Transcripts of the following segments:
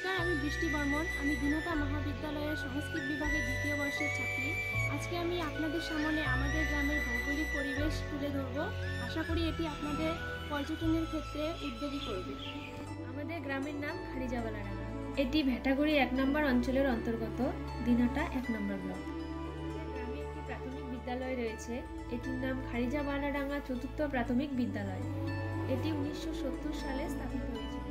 নমস্কার, আমি বৃষ্টি বর্মন। আমি দিনতা মহাবিদ্যালয়ের সংস্কৃত বিভাগের দ্বিতীয় বর্ষের ছাত্রী। আজকে আমি আপনাদের সামনে আমাদের গ্রামের ভৌগোলিক পরিবেশ তুলে ধরব। আশা করি এটি আপনাদের পর্যটনের ক্ষেত্রে উদ্যোগী করবে। আমাদের গ্রামের নাম খারিজাবালাডাঙ্গা। এটি ভেটাগুড়ি 1 নম্বর অঞ্চলের অন্তর্গত দিনহাটা 1 নম্বর ব্লক। গ্রামে একটি প্রাথমিক বিদ্যালয় রয়েছে। এটির নাম খারিজাবালাডাঙ্গা চতুর্থ প্রাথমিক বিদ্যালয়। এটি 1970 সালে স্থাপিত হয়েছিল।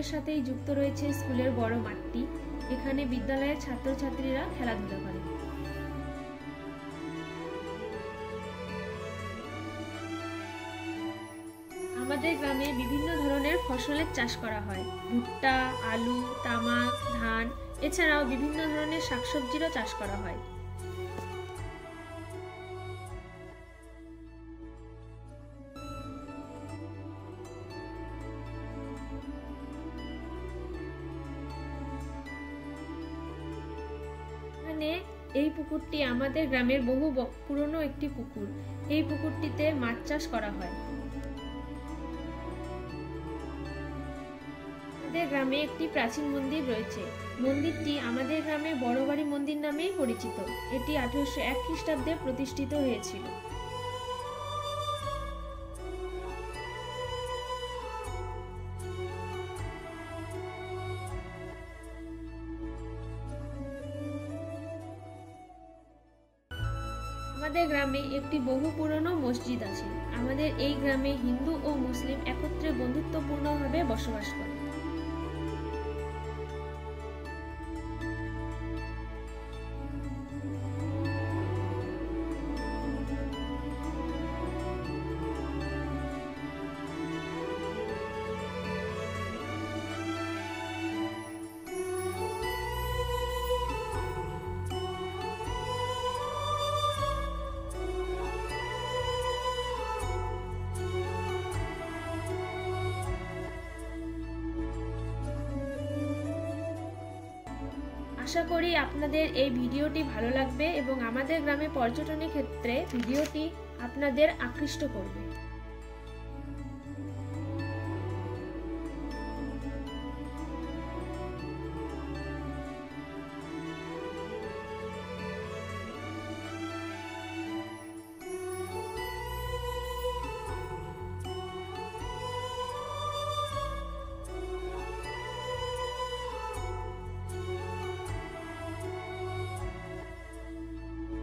এর সাথেই যুক্ত রয়েছে স্কুলের বড় মাঠটি। এখানে বিদ্যালয়ের ছাত্রছাত্রীরা খেলাধুলা করে। আমাদের গ্রামে বিভিন্ন ধরনের ফসলের চাষ করা হয়। ভুট্টা, আলু, তামাক, ধান, এছাড়াও বিভিন্ন ধরনের শাকসবজিরও চাষ করা হয়। এই পুকুরটি আমাদের গ্রামের বহু পুরনো একটি পুকুর। এই পুকুরটিতে মাছ চাষ করা হয়। আমাদের গ্রামে একটি প্রাচীন মন্দির রয়েছে। মন্দিরটি আমাদের গ্রামে বড়বাড়ি মন্দির নামেই পরিচিত। এটি 1801 খ্রিস্টাব্দে প্রতিষ্ঠিত হয়েছিল। আমাদের গ্রামে একটি বহু পুরনো মসজিদ আছে। আমাদের এই গ্রামে হিন্দু ও মুসলিম একত্রে বন্ধুত্বপূর্ণভাবে বসবাস করে। আশা করি আপনাদের এই ভিডিওটি ভালো লাগবে এবং আমাদের গ্রামে পর্যটনের ক্ষেত্রে ভিডিওটি আপনাদের আকৃষ্ট করবে।